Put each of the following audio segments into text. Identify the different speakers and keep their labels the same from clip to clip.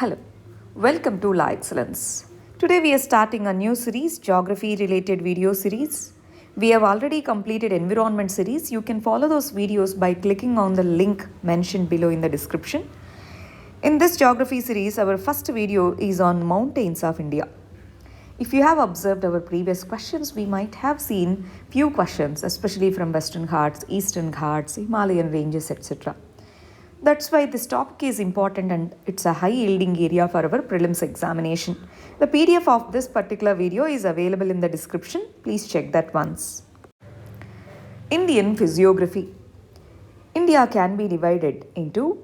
Speaker 1: Hello, welcome to La Excellence. Today we are starting a new series, geography related video series. We have already completed environment series. You can follow those videos by clicking on the link mentioned below in the description. In this geography series, our first video is on mountains of India. If you have observed our previous questions, we might have seen few questions, especially from Western Ghats, Eastern Ghats, Himalayan ranges, etc. That's why this topic is important and it's a high yielding area for our prelims examination. The PDF of this particular video is available in the description. Please check that once. Indian physiography. India can be divided into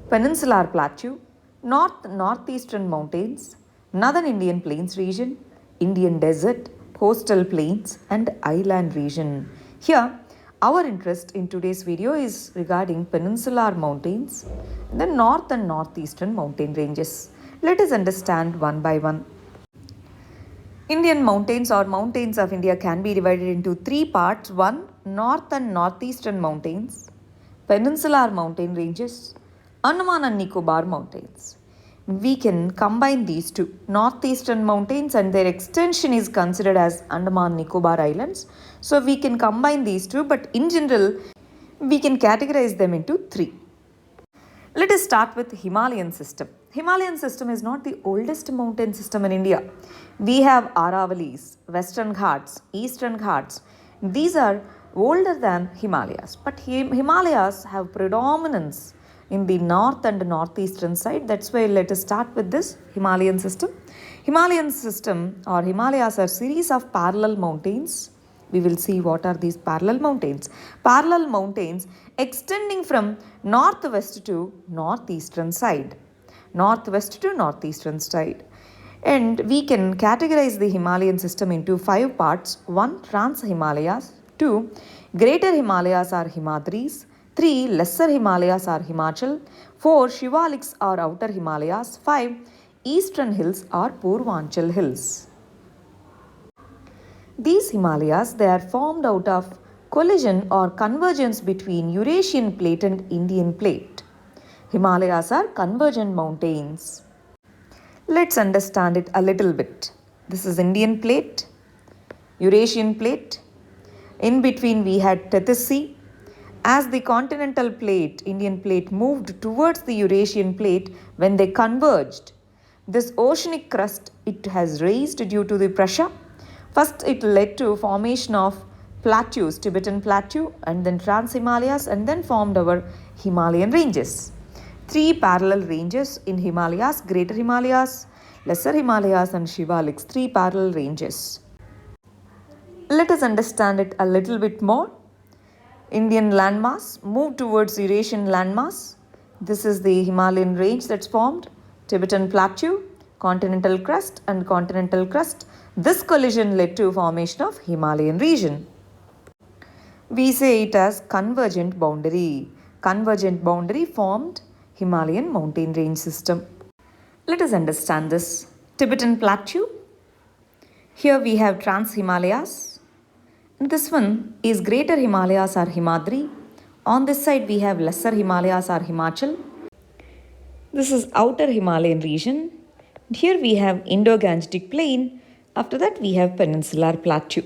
Speaker 1: peninsular plateau, northeastern mountains, northern Indian plains region, Indian desert, coastal plains and island region. Here our interest in today's video is regarding peninsular mountains, the north and northeastern mountain ranges. Let us understand one by one. Indian mountains or mountains of India can be divided into three parts. One, north and northeastern mountains, peninsular mountain ranges, Andaman and Nicobar mountains. We can combine these two, northeastern mountains and their extension is considered as Andaman Nicobar Islands. So we can combine these two, but in general, we can categorize them into three. Let us start with Himalayan system. Himalayan system is not the oldest mountain system in India. We have Aravalis, Western Ghats, Eastern Ghats. These are older than Himalayas, but Himalayas have predominance in the north and northeastern side. That's why let us start with this Himalayan system. Himalayan system or Himalayas are series of parallel mountains. We will see what are these parallel mountains. Parallel mountains extending from northwest to northeastern side. Northwest to northeastern side. And we can categorize the Himalayan system into five parts. 1. Trans-Himalayas. 2. Greater Himalayas are Himadris. 3. Lesser Himalayas are Himachal. 4. Shivaliks are Outer Himalayas. 5. Eastern Hills are Purvanchal Hills. These Himalayas, they are formed out of collision or convergence between Eurasian plate and Indian plate. Himalayas are convergent mountains. Let's understand it a little bit. This is Indian plate, Eurasian plate. In between we had Tethys Sea. As the continental plate, Indian plate moved towards the Eurasian plate, when they converged, this oceanic crust, it has raised due to the pressure. First it led to formation of plateaus, Tibetan plateau and then Trans-Himalayas and then formed our Himalayan ranges. Three parallel ranges in Himalayas, Greater Himalayas, Lesser Himalayas and Shivaliks, three parallel ranges. Let us understand it a little bit more. Indian landmass moved towards Eurasian landmass. This is the Himalayan range that's formed, Tibetan plateau, continental crust and continental crust. This collision led to formation of Himalayan region. We say it as convergent boundary. Convergent boundary formed Himalayan mountain range system. Let us understand this. Tibetan plateau. Here we have Trans-Himalayas. This one is Greater Himalayas or Himadri. On this side we have Lesser Himalayas or Himachal. This is Outer Himalayan region. Here we have Indo-Gangetic Plain. After that we have Peninsular Plateau.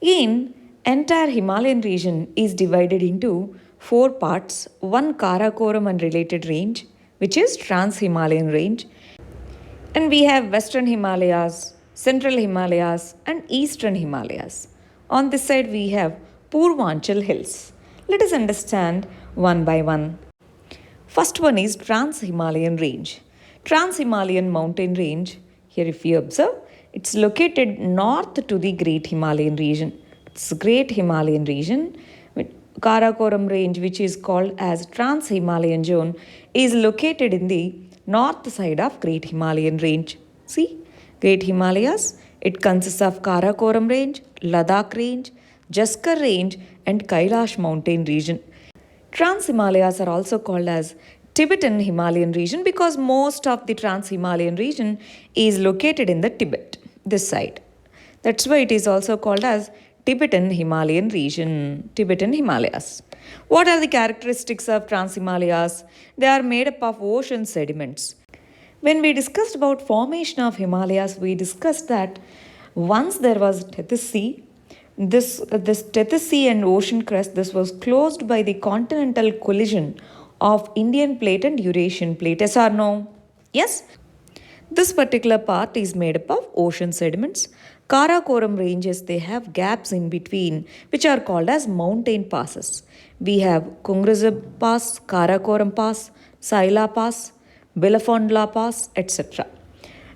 Speaker 1: Again, entire Himalayan region is divided into four parts. One Karakoram and related range, which is Trans-Himalayan range. And we have Western Himalayas, Central Himalayas and Eastern Himalayas. On this side we have Purvanchal Hills. Let us understand one by one. First one is Trans-Himalayan range. Trans-Himalayan mountain range, here if you observe, it's located north to the Great Himalayan region. It's Great Himalayan region. Karakoram range, which is called as Trans-Himalayan zone, is located in the north side of Great Himalayan range. See? Great Himalayas, it consists of Karakoram range, Ladakh range, Jaskar range and Kailash mountain region. Trans-Himalayas are also called as Tibetan Himalayan region because most of the Trans-Himalayan region is located in the Tibet, this side. That's why it is also called as Tibetan Himalayan region, Tibetan Himalayas. What are the characteristics of Trans-Himalayas? They are made up of ocean sediments. When we discussed about formation of Himalayas, we discussed that once there was Tethys Sea, this Tethys Sea and ocean crest, this was closed by the continental collision of Indian plate and Eurasian plate. Yes or no? Yes. This particular part is made up of ocean sediments. Karakoram ranges, they have gaps in between which are called as mountain passes. We have Kungrazab Pass, Karakoram Pass, Saila Pass, Bilafondla Pass, etc.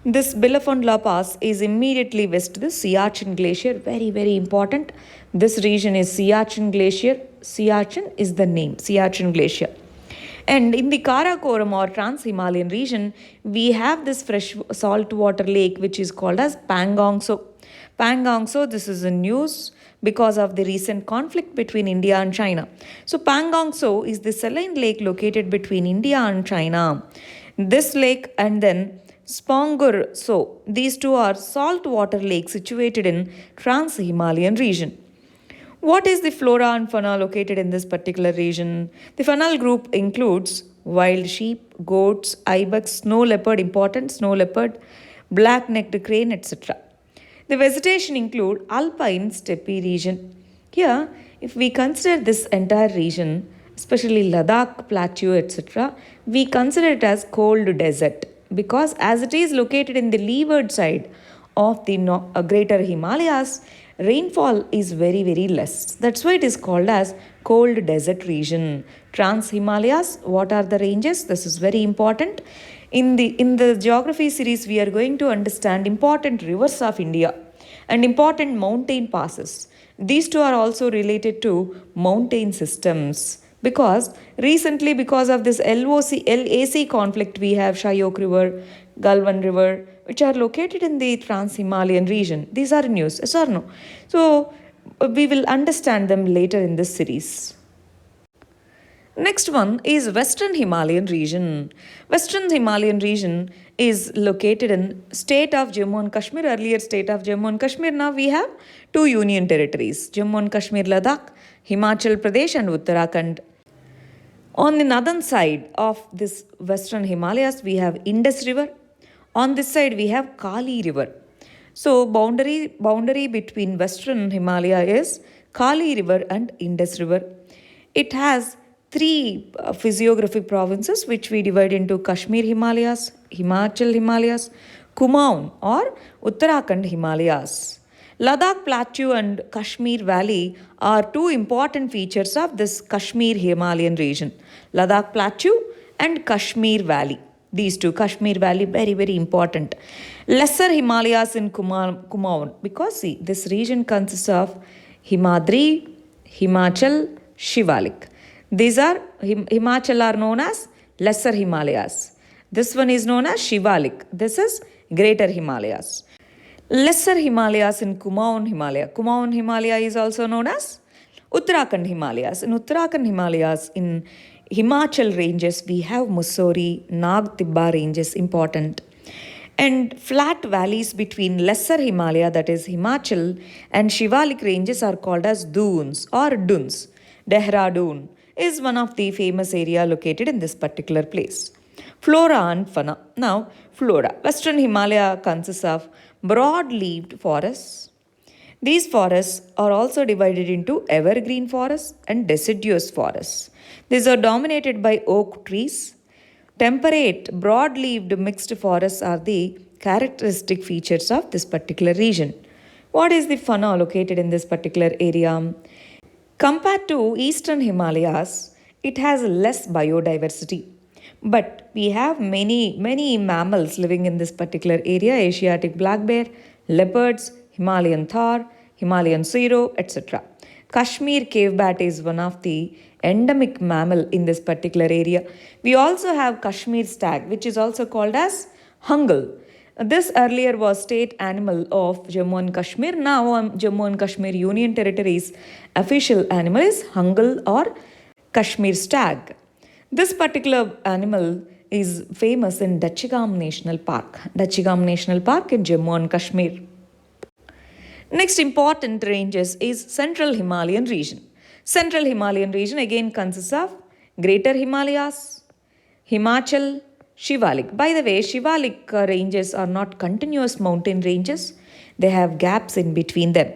Speaker 1: This Bilafondla Pass is immediately west to the Siachen Glacier. Very, very important. This region is Siachen Glacier. Siachen is the name, Siachen Glacier. And in the Karakoram or Trans-Himalayan region, we have this fresh saltwater lake which is called as Pangong Tso. Pangong Tso, this is in news because of the recent conflict between India and China. So Pangong Tso is the saline lake located between India and China. This lake and then Spongur Tso, these two are saltwater lakes situated in Trans-Himalayan region. What is the flora and fauna located in this particular region? The faunal group includes wild sheep, goats, ibex, snow leopard, important snow leopard, black-necked crane, etc. The vegetation include alpine steppe region. Here, if we consider this entire region, especially Ladakh plateau, etc., we consider it as cold desert because as it is located in the leeward side of the greater Himalayas, rainfall is very, very less. That's why it is called as cold desert region. Trans-Himalayas, what are the ranges? This is very important. In the geography series, we are going to understand important rivers of India and important mountain passes. These two are also related to mountain systems because recently, because of this LAC conflict, we have Shyok River, Galwan River, which are located in the Trans-Himalayan region. These are news, yes or no? So, we will understand them later in this series. Next one is Western Himalayan region. Western Himalayan region is located in state of Jammu and Kashmir, earlier state of Jammu and Kashmir. Now we have two union territories, Jammu and Kashmir, Ladakh, Himachal Pradesh and Uttarakhand. On the northern side of this Western Himalayas, we have Indus River. On this side, we have Kali River. So, boundary between Western Himalaya is Kali River and Indus River. It has three physiographic provinces which we divide into Kashmir Himalayas, Himachal Himalayas, Kumaon or Uttarakhand Himalayas. Ladakh Plateau and Kashmir Valley are two important features of this Kashmir Himalayan region. Ladakh Plateau and Kashmir Valley. These two, Kashmir Valley, very, very important. Lesser Himalayas in Kumaon, because see, this region consists of Himadri, Himachal, Shivalik. These are, Himachal are known as Lesser Himalayas. This one is known as Shivalik. This is Greater Himalayas. Lesser Himalayas in Kumaon Himalaya. Kumaon Himalaya is also known as Uttarakhand Himalayas. In Uttarakhand Himalayas, in Himachal ranges, we have Mussoorie, Nag Tibba ranges, important. And flat valleys between Lesser Himalaya, that is Himachal, and Shivalik ranges are called as dunes or duns. Dehradun is one of the famous area located in this particular place. Flora and fauna. Now, flora. Western Himalaya consists of broad-leaved forests. These forests are also divided into evergreen forests and deciduous forests. These are dominated by oak trees. Temperate, broad-leaved mixed forests are the characteristic features of this particular region. What is the fauna located in this particular area? Compared to eastern Himalayas, it has less biodiversity. But we have many mammals living in this particular area, Asiatic black bear, leopards, Himalayan thor, Himalayan serow, etc. Kashmir cave bat is one of the endemic mammal in this particular area. We also have Kashmir stag, which is also called as Hungal. This earlier was state animal of Jammu and Kashmir. Now Jammu and Kashmir Union Territory's official animal is Hungal or Kashmir stag. This particular animal is famous in Dachigam National Park. Dachigam National Park in Jammu and Kashmir. Next important ranges is Central Himalayan region. Central Himalayan region again consists of Greater Himalayas, Himachal, Shivalik. By the way, Shivalik ranges are not continuous mountain ranges, they have gaps in between them.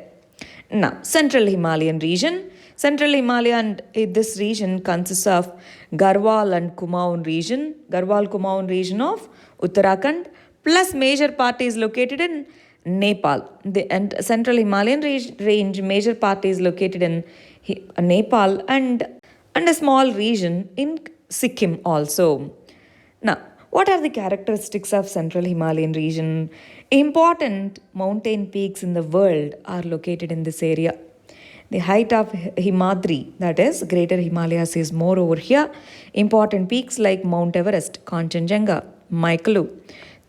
Speaker 1: Now, Central Himalayan region. Central Himalaya and this region consists of Garhwal and Kumaon region, Garhwal Kumaon region of Uttarakhand, plus major part is located in Nepal. And Central Himalayan range major part is located in Nepal and a small region in Sikkim also. Now, what are the characteristics of Central Himalayan region? Important mountain peaks in the world are located in this area. The height of Himadri, that is Greater Himalayas, is more over here. Important peaks like Mount Everest, Kanchenjunga, Maikalu,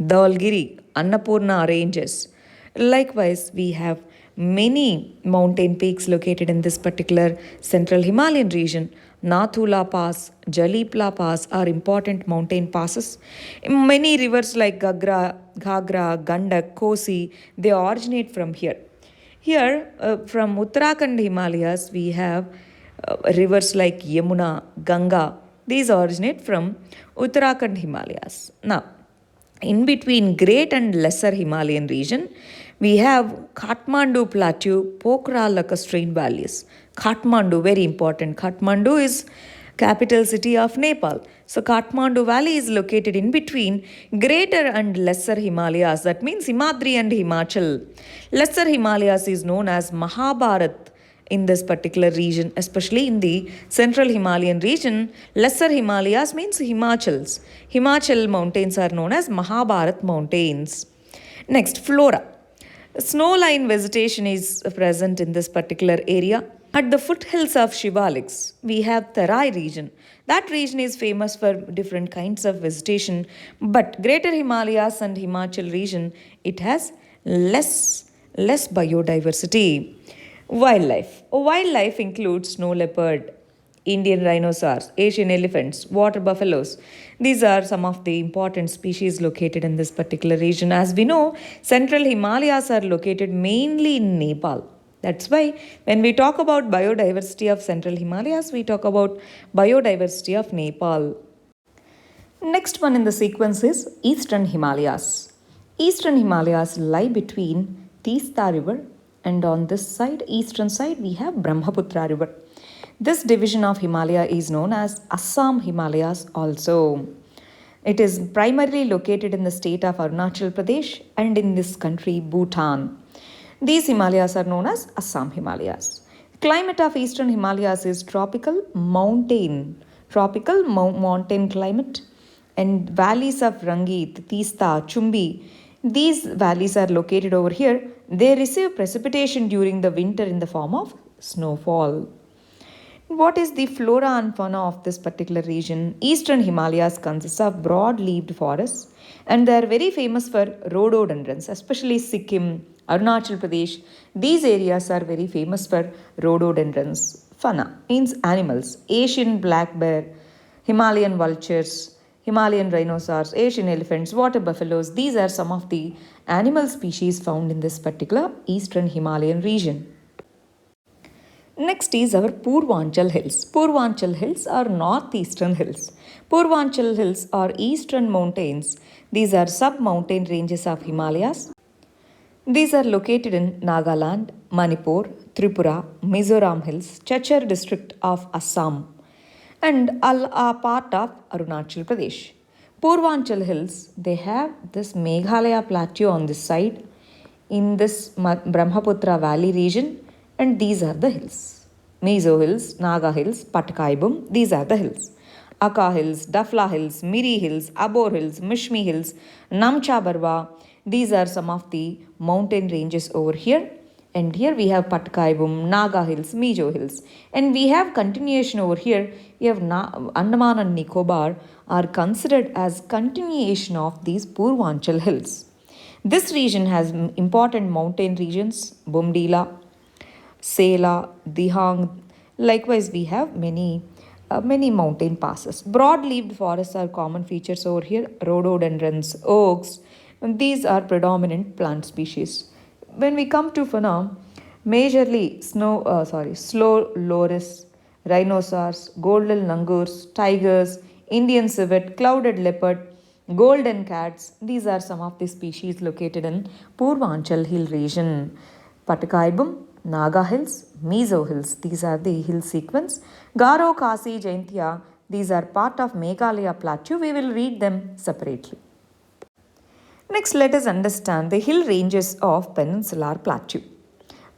Speaker 1: Dhaulagiri, Annapurna ranges. Likewise, we have many mountain peaks located in this particular Central Himalayan region. Nathula Pass, Jalipla Pass are important mountain passes. Many rivers like Ghagra, Gandak, Kosi, they originate from here. Here, from Uttarakhand Himalayas, we have rivers like Yamuna, Ganga. These originate from Uttarakhand Himalayas. Now, in between Great and Lesser Himalayan region, we have Kathmandu Plateau, Pokhara lacustrine valleys. Kathmandu, very important. Kathmandu is capital city of Nepal. So Kathmandu Valley is located in between Greater and Lesser Himalayas. That means Himadri and Himachal. Lesser Himalayas is known as Mahabharat in this particular region, especially in the Central Himalayan region. Lesser Himalayas means Himachals. Himachal mountains are known as Mahabharat mountains. Next, flora. Snowline vegetation is present in this particular area. At the foothills of Shivaliks, we have Tarai region. That region is famous for different kinds of vegetation, but Greater Himalayas and Himachal region, it has less biodiversity. Wildlife includes snow leopard, Indian rhinoceros, Asian elephants, water buffaloes. These are some of the important species located in this particular region. As we know, Central Himalayas are located mainly in Nepal. That's why when we talk about biodiversity of Central Himalayas, we talk about biodiversity of Nepal. Next one in the sequence is Eastern Himalayas. Eastern Himalayas lie between Teesta River and on this side, eastern side, we have Brahmaputra River. This division of Himalaya is known as Assam Himalayas also. It is primarily located in the state of Arunachal Pradesh and in this country Bhutan. These Himalayas are known as Assam Himalayas. Climate of Eastern Himalayas is tropical mountain climate, and valleys of Rangit, Teesta, Chumbi. These valleys are located over here. They receive precipitation during the winter in the form of snowfall. What is the flora and fauna of this particular region? Eastern Himalayas consists of broad-leaved forests and they are very famous for rhododendrons, especially Sikkim, Arunachal Pradesh. These areas are very famous for rhododendrons. Fauna means animals, Asian black bear, Himalayan vultures, Himalayan rhinoceros, Asian elephants, water buffaloes. These are some of the animal species found in this particular Eastern Himalayan region. Next is our Purvanchal Hills. Purvanchal Hills are northeastern hills. Purvanchal Hills are eastern mountains. These are sub-mountain ranges of Himalayas. These are located in Nagaland, Manipur, Tripura, Mizoram Hills, Chachar district of Assam, and are part of Arunachal Pradesh. Purvanchal Hills, they have this Meghalaya plateau on this side in this Brahmaputra Valley region, and these are the hills. Mizo Hills, Naga Hills, Patkaibum, these are the hills. Aka Hills, Dafla Hills, Miri Hills, Abor Hills, Mishmi Hills, Namcha Barwa, these are some of the mountain ranges over here. And here we have Patkaibum, Naga Hills, Mizo Hills. And we have continuation over here. We have Andaman and Nicobar are considered as continuation of these Purvanchal Hills. This region has important mountain regions, Bumdila, Sela, Dihang. Likewise, we have many mountain passes. Broad-leaved forests are common features over here. Rhododendrons, oaks. These are predominant plant species. When we come to fauna, majorly slow loris, rhinoceros, golden langurs, tigers, Indian civet, clouded leopard, golden cats. These are some of the species located in Purvanchal Hill region. Patakaibum, Naga Hills, Mizo Hills. These are the hill sequence. Garo, Khasi, Jaintia. These are part of Meghalaya Plateau. We will read them separately. Next, let us understand the hill ranges of Peninsular Plateau.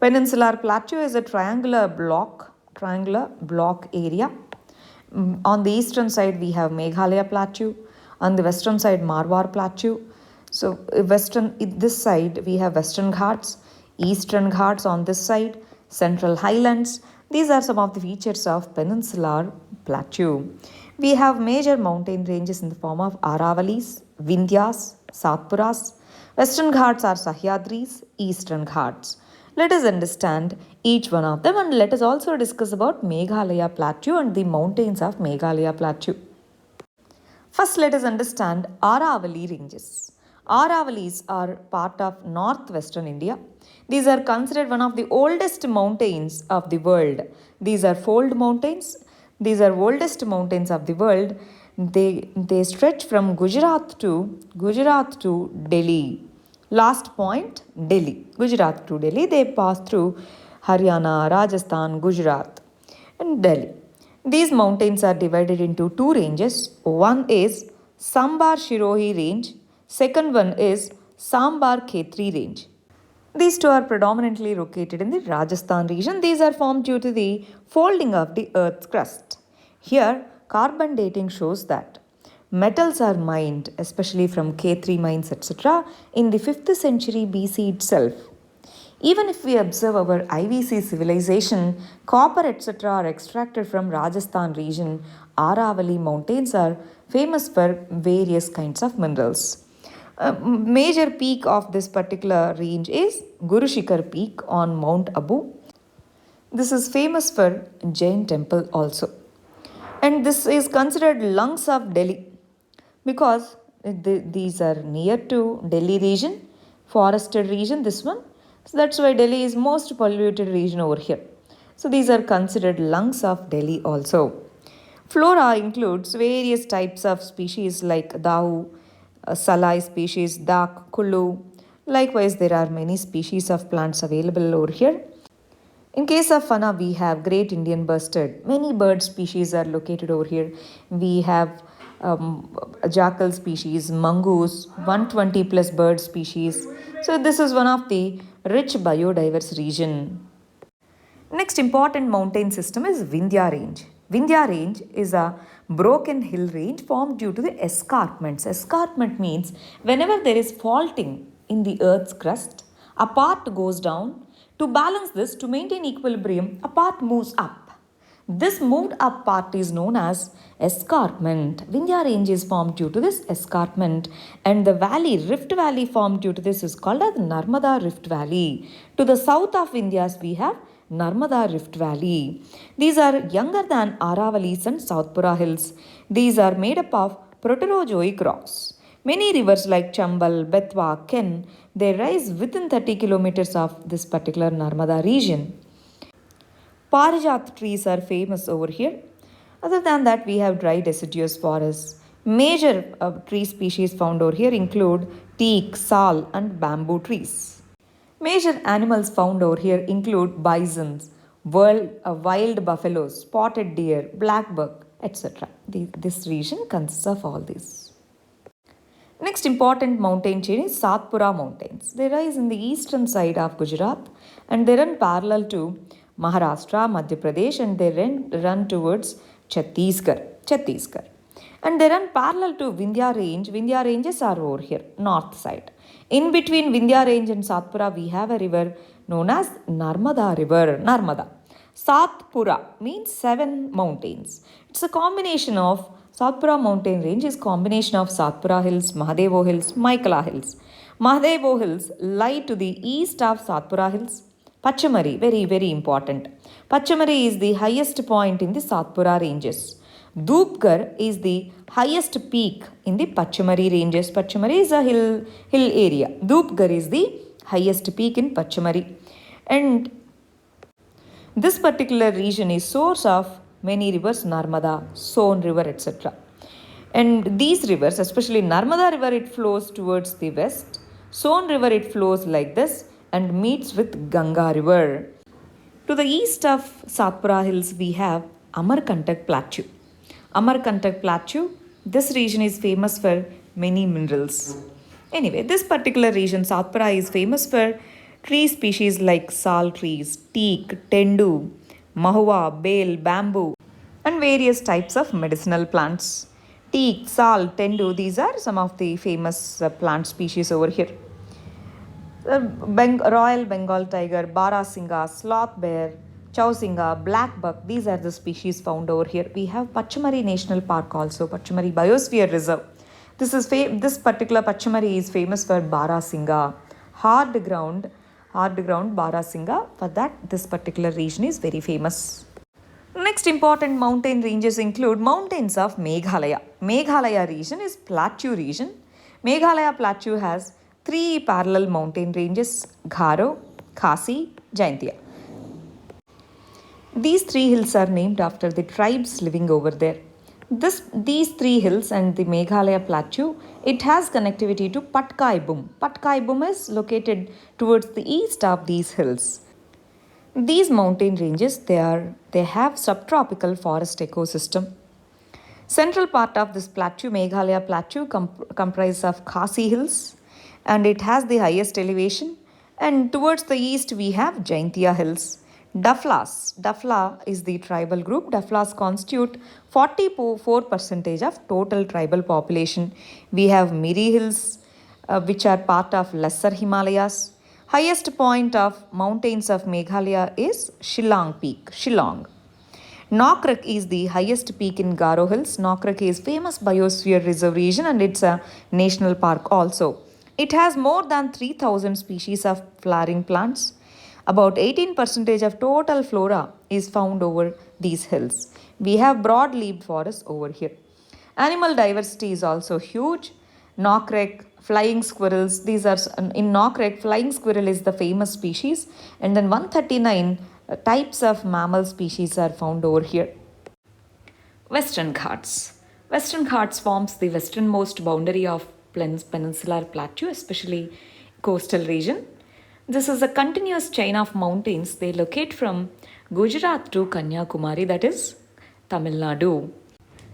Speaker 1: Peninsular Plateau is a triangular block area. On the eastern side, we have Meghalaya Plateau. On the western side, Marwar Plateau. So, this side, we have Western Ghats, Eastern Ghats on this side, Central Highlands. These are some of the features of Peninsular Plateau. We have major mountain ranges in the form of Aravalis, Vindhyas, Satpuras. Western Ghats are Sahyadris, Eastern Ghats. Let us understand each one of them, and let us also discuss about Meghalaya Plateau and the mountains of Meghalaya Plateau. First, let us understand Aravali ranges. Aravalis are part of northwestern India. These are considered one of the oldest mountains of the world. These are fold mountains. These are oldest mountains of the world. They stretch from Gujarat to Delhi. Last point, Delhi. Gujarat to Delhi. They pass through Haryana, Rajasthan, Gujarat, and Delhi. These mountains are divided into two ranges. One is Sambar Shirohi range. Second one is Sambar Khetri range. These two are predominantly located in the Rajasthan region. These are formed due to the folding of the earth's crust. Here, carbon dating shows that metals are mined, especially from K3 mines, etc., in the 5th century BC itself. Even if we observe our IVC civilization, copper, etc., are extracted from Rajasthan region. Aravali mountains are famous for various kinds of minerals. A major peak of this particular range is Guru Shikhar Peak on Mount Abu. This is famous for Jain temple also. And this is considered lungs of Delhi because these are near to Delhi region, forested region, this one. So that's why Delhi is most polluted region over here. So these are considered lungs of Delhi also. Flora includes various types of species like Dahu, Salai species, Dak, Kulu. Likewise, there are many species of plants available over here. In case of fauna, we have great Indian bustard. Many bird species are located over here. We have jackal species, mongoose, 120 plus bird species. So this is one of the rich biodiverse region. Next important mountain system is Vindhya range. Vindhya range is a broken hill range formed due to the escarpments. Escarpment means whenever there is faulting in the earth's crust, a part goes down. To balance this, to maintain equilibrium, a part moves up. This moved up part is known as escarpment. Vindhya range is formed due to this escarpment, and the valley, Rift Valley, formed due to this is called as Narmada Rift Valley. To the south of Vindhyas, we have Narmada Rift Valley. These are younger than Aravalis and Satpura hills. These are made up of Proterozoic rocks. Many rivers like Chambal, Betwa, Ken, they rise within 30 kilometers of this particular Narmada region. Parijat trees are famous over here. Other than that, we have dry deciduous forests. Major tree species found over here include teak, sal, and bamboo trees. Major animals found over here include bisons, wild buffaloes, spotted deer, black buck, etc. This region consists of all these. Next important mountain chain is Satpura Mountains. They rise in the eastern side of Gujarat and they run parallel to Maharashtra, Madhya Pradesh, and they run towards Chhattisgarh. And they run parallel to Vindhya range. Vindhya ranges are over here, north side. In between Vindhya range and Satpura, we have a river known as Narmada River. Narmada. Satpura means 7 mountains. It's a combination of Satpura mountain range is combination of Satpura hills, Mahadevo hills, Maikala hills. Mahadevo hills lie to the east of Satpura hills. Pachamari, very, very important. Pachamari is the highest point in the Satpura ranges. Dhupgarh is the highest peak in the Pachamari ranges. Pachamari is a hill area. Dhupgarh is the highest peak in Pachamari. And this particular region is source of many rivers, Narmada, Son River, etc. And these rivers, especially Narmada River, it flows towards the west. Son River, it flows like this and meets with Ganga River. To the east of Satpura Hills, we have Amarkantak Plateau. Amarkantak Plateau, this region is famous for many minerals. Anyway, this particular region, Satpura, is famous for tree species like sal trees, teak, tendu, mahua, bale, bamboo, and various types of medicinal plants. Teak, sal, tendu, these are some of the famous plant species over here. Royal Bengal tiger, Barasingha, sloth bear, Chausinga, black buck, these are the species found over here. We have Pachamari National Park also, Pachamari Biosphere Reserve. This particular Pachamari is famous for Barasingha, hard ground Barasingha. For that, this particular region is very famous. Next important mountain ranges include mountains of Meghalaya. Meghalaya region is plateau region. Meghalaya plateau has three parallel mountain ranges: Garo, Khasi, Jaintia. These three hills are named after the tribes living over there. These three hills and the Meghalaya plateau, it has connectivity to Patkai-Bum. Patkai-Bum is located towards the east of these hills. These mountain ranges, they have subtropical forest ecosystem. Central part of this plateau, Meghalaya plateau, comprises of Khasi Hills, and it has the highest elevation. And towards the east, we have Jaintia Hills. Dafla is the tribal group. Daflas constitute 44% of total tribal population. We have Miri Hills, which are part of Lesser Himalayas. Highest point of mountains of Meghalaya is Shillong Peak, Shillong. Nokrek is the highest peak in Garo Hills. Nokrek is famous biosphere reserve region and it's a national park also. It has more than 3000 species of flowering plants. About 18% of total flora is found over these hills. We have broad-leaved forests over here. Animal diversity is also huge. Nokrek, flying squirrels, these are in Nokrek, flying squirrel is the famous species, and then 139 types of mammal species are found over here. Western Ghats. Western Ghats forms the westernmost boundary of peninsular plateau, especially coastal region. This is a continuous chain of mountains. They locate from Gujarat to Kanyakumari, that is Tamil Nadu.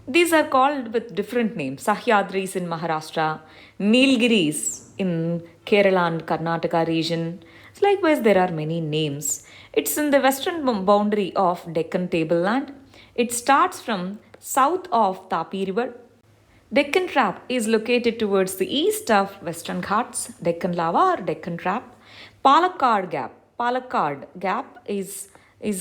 Speaker 1: These are called with different names. Sahyadris in Maharashtra, Nilgiris in Kerala and Karnataka region. So likewise, there are many names. It's in the western boundary of Deccan Tableland. It starts from south of Tapi River. Deccan Trap is located towards the east of Western Ghats, Deccan Lava or Deccan Trap. Palakkad Gap is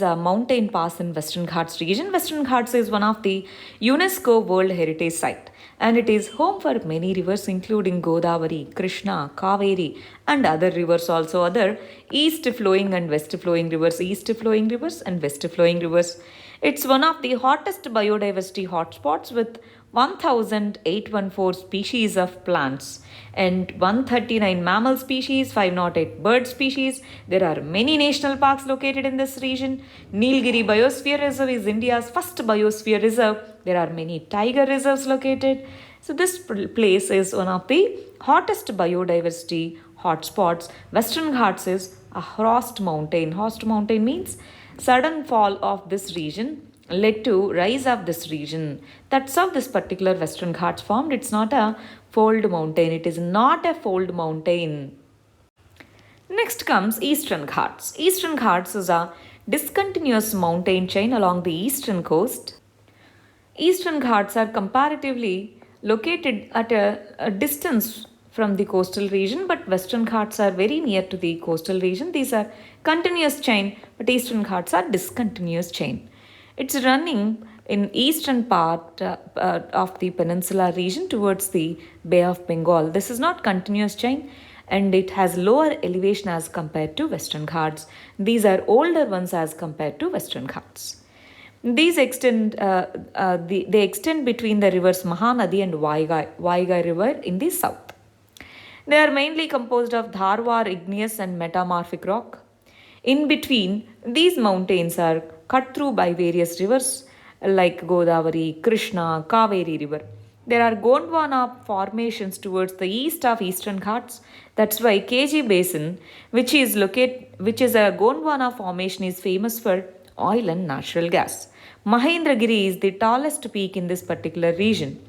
Speaker 1: a mountain pass in Western Ghats region. Western Ghats is one of the UNESCO World Heritage Site and it is home for many rivers including Godavari, Krishna, Kaveri and other rivers, also other east flowing and west flowing rivers, and west flowing rivers. It's one of the hottest biodiversity hotspots with 1,814 species of plants and 139 mammal species, 508 bird species. There are many national parks located in this region. Nilgiri Biosphere Reserve is India's first biosphere reserve. There are many tiger reserves located. So this place is one of the hottest biodiversity hotspots. Western Ghats is a horst mountain. Horst mountain means sudden fall of this region led to rise of this region. That's how this particular Western Ghats formed. It's not a fold mountain. It is not a fold mountain. Next comes Eastern Ghats. Eastern Ghats is a discontinuous mountain chain along the eastern coast. Eastern Ghats are comparatively located at a distance from the coastal region, but Western Ghats are very near to the coastal region. These are continuous chain, but Eastern Ghats are discontinuous chain. It's running in eastern part of the peninsula region towards the Bay of Bengal. This is not continuous chain and it has lower elevation as compared to Western Ghats. These are older ones as compared to Western Ghats. These extend they extend between the rivers Mahanadi and Vaigai river in the south. They are mainly composed of Dharwar igneous and metamorphic rock. In between, these mountains are cut through by various rivers like Godavari, Krishna, Kaveri River. There are Gondwana formations towards the east of Eastern Ghats. That's why KG Basin, which is a Gondwana formation, is famous for oil and natural gas. Mahendragiri is the tallest peak in this particular region,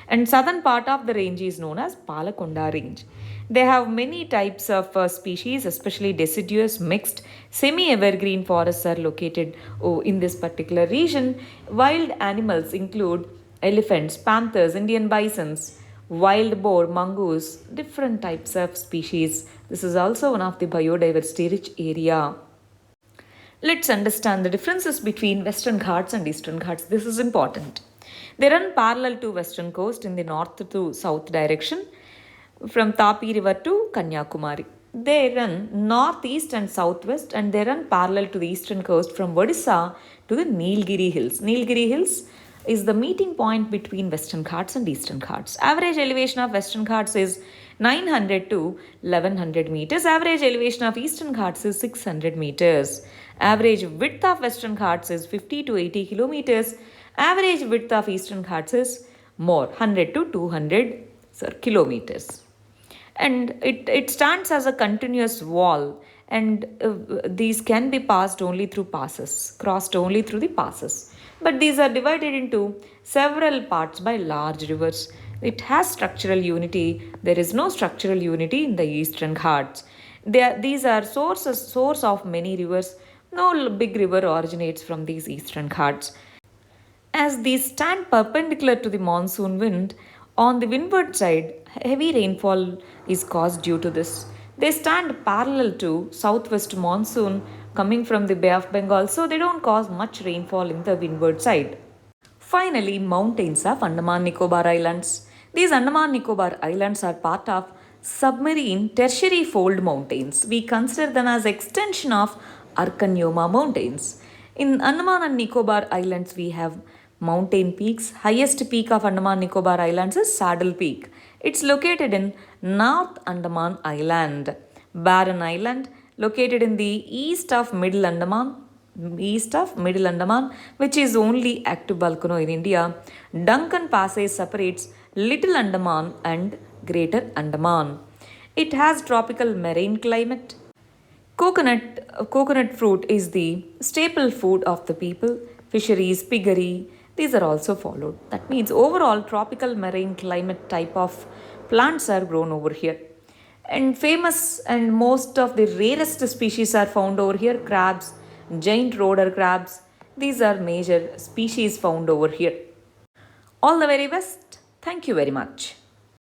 Speaker 1: and southern part of the range is known as Palakonda range. They have many types of species, especially deciduous, mixed, semi-evergreen forests are located in this particular region. Wild animals include elephants, panthers, Indian bisons, wild boar, mongoose, different types of species. This is also one of the biodiversity rich area. Let's understand the differences between Western Ghats and Eastern Ghats. This is important. They run parallel to western coast in the north to south direction from Tapi River to Kanyakumari. They run northeast and southwest, and they run parallel to the eastern coast from Odisha to the Nilgiri Hills. Nilgiri Hills is the meeting point between Western Ghats and Eastern Ghats. Average elevation of Western Ghats is 900 to 1100 meters. Average elevation of Eastern Ghats is 600 meters. Average width of Western Ghats is 50 to 80 kilometers. Average width of Eastern Ghats is more, 100 to 200 kilometers. And it stands as a continuous wall, and these can be passed only through passes, crossed only through the passes. But these are divided into several parts by large rivers. It has structural unity. There is no structural unity in the Eastern Ghats. These are source of many rivers. No big river originates from these Eastern Ghats. As these stand perpendicular to the monsoon wind, on the windward side, heavy rainfall is caused due to this. They stand parallel to southwest monsoon coming from the Bay of Bengal, so they don't cause much rainfall in the windward side. Finally, mountains of Andaman Nicobar Islands. These Andaman Nicobar Islands are part of submarine tertiary fold mountains. We consider them as extension of Arkanyoma Mountains. In Andaman and Nicobar Islands, we have mountain peaks. Highest peak of Andaman Nicobar Islands is Saddle Peak. It's located in North Andaman Island. Barren Island, located in the east of Middle Andaman, which is only active volcano in India. Duncan Passage separates Little Andaman and Greater Andaman. It has tropical marine climate. Coconut fruit is the staple food of the people. Fisheries, piggery, these are also followed. That means overall tropical marine climate type of plants are grown over here. And famous and most of the rarest species are found over here. Crabs, giant roder crabs. These are major species found over here. All the very best. Thank you very much.